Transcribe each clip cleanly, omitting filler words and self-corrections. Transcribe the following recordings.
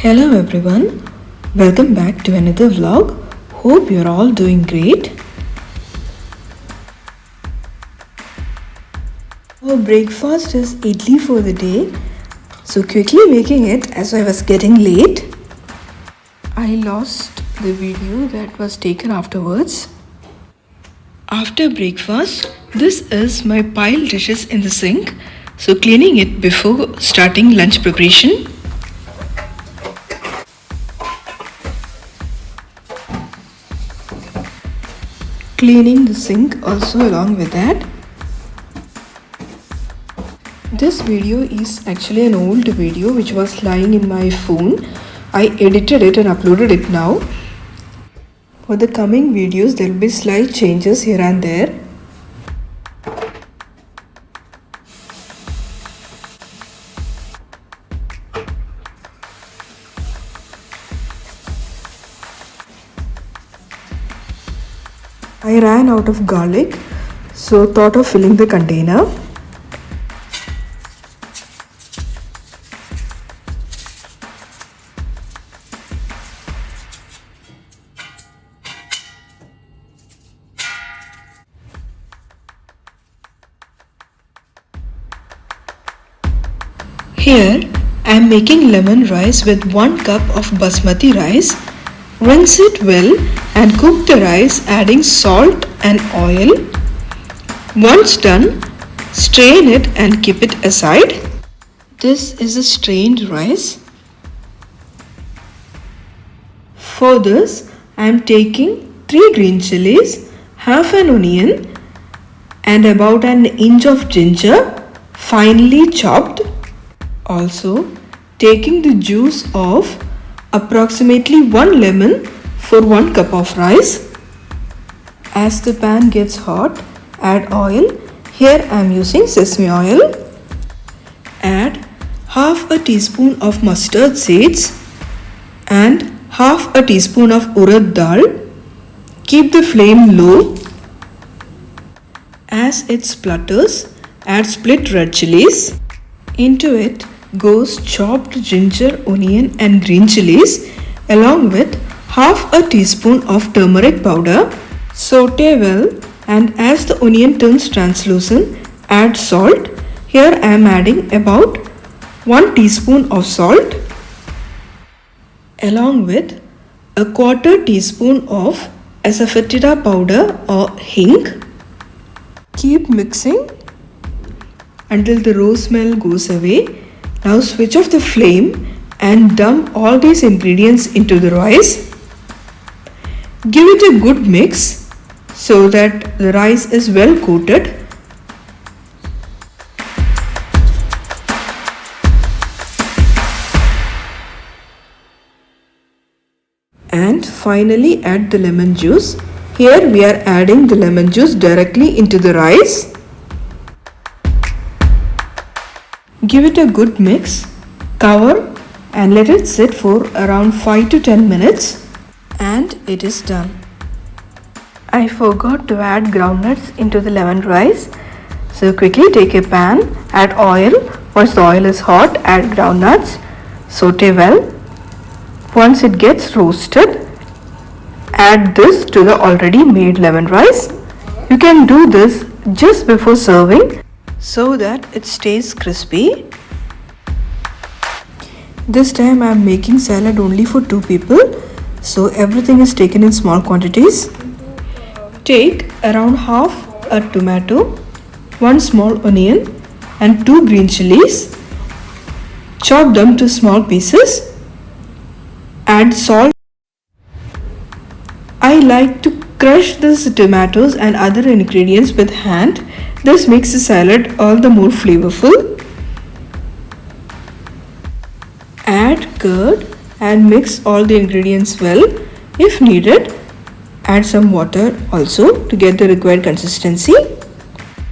Hello everyone, welcome back to another vlog. Hope you're all doing great. Our breakfast is idli for the day, so quickly making it as I was getting late. I lost the video that was taken afterwards. After breakfast, this is my piled dishes in the sink, so cleaning it before starting lunch preparation. Cleaning the sink also along with that. This video is actually an old video which was lying in my phone. I edited it and uploaded it now. For the coming videos there will be slight changes here and there. I ran out of garlic, so thought of filling the container. Here I am making lemon rice with 1 cup of basmati rice. Rinse it well and cook the rice adding salt and oil. Once done, strain it and keep it aside. This is a strained rice. For this, I am taking 3 green chilies, half an onion and about an inch of ginger finely chopped. Also, taking the juice of approximately 1 lemon for 1 cup of rice. As the pan gets hot, add oil. Here I am using sesame oil. Add half a teaspoon of mustard seeds and half a teaspoon of urad dal. Keep the flame low. As it splutters, add split red chilies. Into it goes chopped ginger, onion and green chilies along with half a teaspoon of turmeric powder. Saute well, and as the onion turns translucent, add salt. Here I am adding about 1 teaspoon of salt along with a 1/4 teaspoon of asafoetida powder or hing. Keep mixing until the raw smell goes away. Now switch off the flame and dump all these ingredients into the rice. Give it a good mix so that the rice is well coated. And finally add the lemon juice. Here we are adding the lemon juice directly into the rice. Give it a good mix, cover and let it sit for around 5 to 10 minutes and it is done. I forgot to add groundnuts into the lemon rice. So quickly take a pan, add oil. Once the oil is hot, add groundnuts. Saute well. Once it gets roasted, add this to the already made lemon rice. You can do this just before serving so that it stays crispy. This time I am making salad only for 2 people, so everything is taken in small quantities. Take around half a tomato, 1 small onion and 2 green chilies. Chop them to small pieces. Add salt. I like to crush these tomatoes and other ingredients with hand. This makes the salad all the more flavorful. Add curd and mix all the ingredients well. If needed, add some water also to get the required consistency.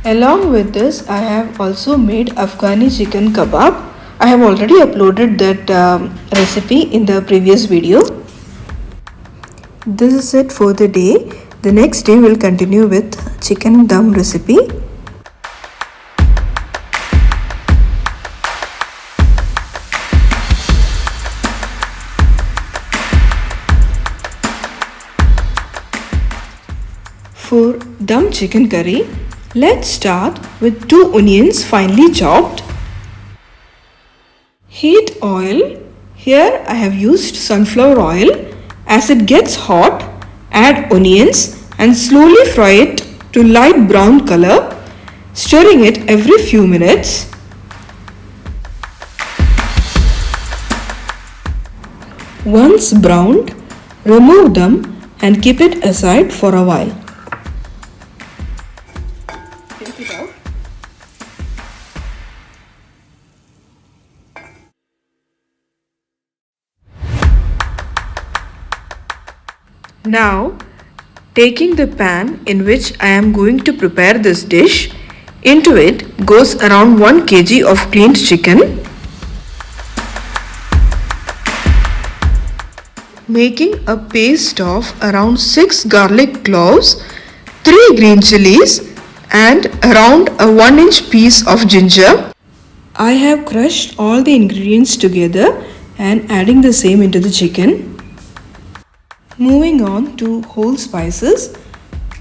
Along with this, I have also made Afghani chicken kebab. I have already uploaded that recipe in the previous video. This is it for the day. The next day we'll continue with chicken dum recipe. For dum chicken curry, let's start with 2 onions finely chopped. Heat oil. Here I have used sunflower oil. As it gets hot, add onions and slowly fry it to light brown color, stirring it every few minutes. Once browned, remove them and keep it aside for a while. Take it out. Now, taking the pan in which I am going to prepare this dish, into it goes around 1 kg of cleaned chicken. Making a paste of around 6 garlic cloves, 3 green chilies and around a 1-inch piece of ginger. I have crushed all the ingredients together and adding the same into the chicken. Moving on to whole spices,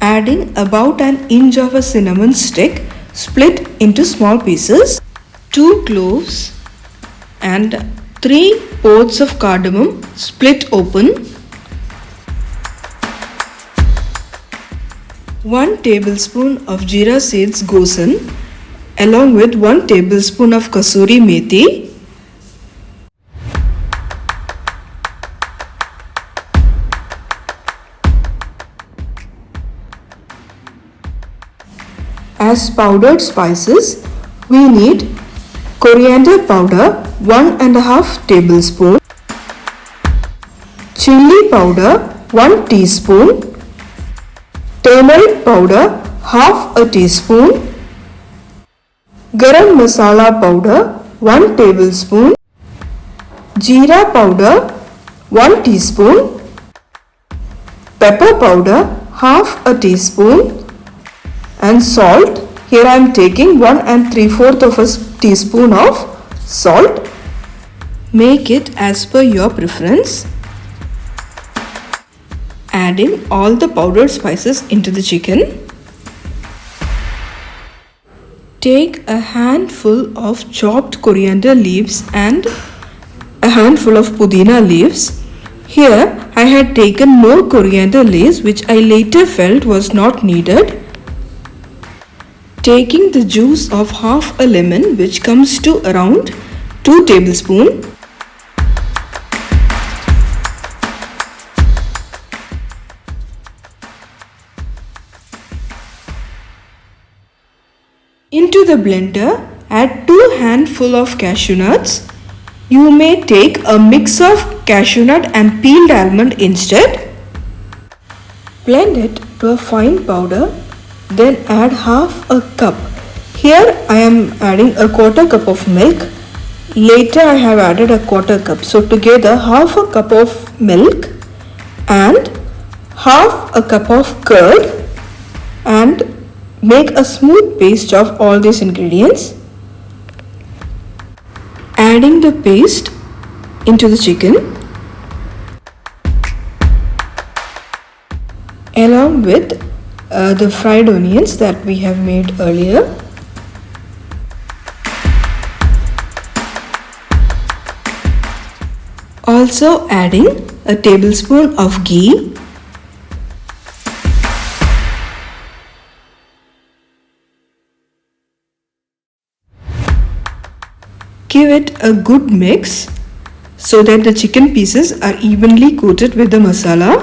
adding about 1 inch of a cinnamon stick split into small pieces, 2 cloves and 3 pods of cardamom split open, 1 tablespoon of jeera seeds goes in along with 1 tablespoon of kasuri methi, as powdered spices, we need coriander powder 1.5 tablespoon, chilli powder 1 teaspoon, turmeric powder half a teaspoon, garam masala powder 1 tablespoon, jeera powder 1 teaspoon, pepper powder half a teaspoon, and salt. Here I am taking 1 3/4 of a teaspoon of salt. Make it as per your preference. Adding all the powdered spices into the chicken. Take a handful of chopped coriander leaves and a handful of pudina leaves. Here I had taken more coriander leaves which I later felt was not needed. Taking the juice of half a lemon which comes to around 2 tablespoons. Into the blender, add 2 handful of cashew nuts. You may take a mix of cashew nut and peeled almond instead. Blend it to a fine powder. Then add half a cup. Here I am adding a 1/4 cup of milk. Later I have added a 1/4 cup. So together half a cup of milk and half a cup of curd, and make a smooth paste of all these ingredients. Adding the paste into the chicken along with the fried onions that we have made earlier. Also adding a tablespoon of ghee, give it a good mix so that the chicken pieces are evenly coated with the masala.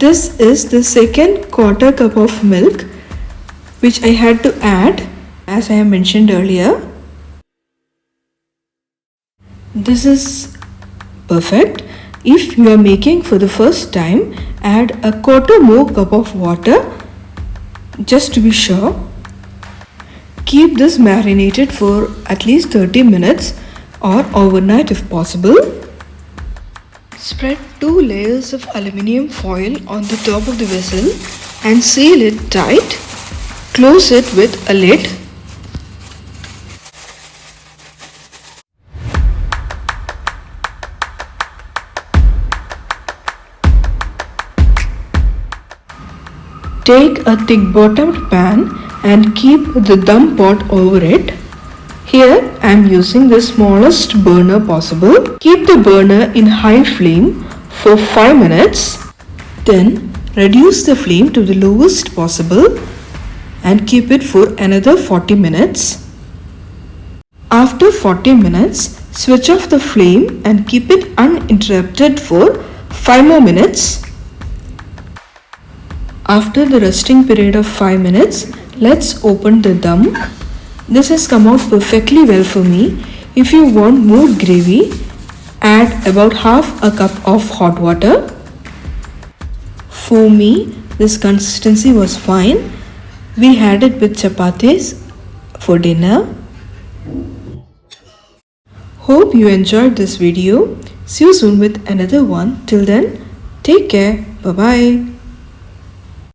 This is the second 1/4 cup of milk which I had to add as I have mentioned earlier. This is perfect. If you are making for the first time, add a 1/4 more cup of water just to be sure. Keep this marinated for at least 30 minutes or overnight if possible. Spread 2 layers of aluminium foil on the top of the vessel and seal it tight. Close it with a lid. Take a thick bottomed pan and keep the dum pot over it. Here I am using the smallest burner possible. Keep the burner in high flame for 5 minutes. Then reduce the flame to the lowest possible and keep it for another 40 minutes. After 40 minutes, switch off the flame and keep it uninterrupted for 5 more minutes. After the resting period of 5 minutes, let's open the dum. This has come out perfectly well for me. If you want more gravy, add about half a cup of hot water. For me, this consistency was fine. We had it with chapatis for dinner. Hope you enjoyed this video. See you soon with another one. Till then, take care. Bye bye.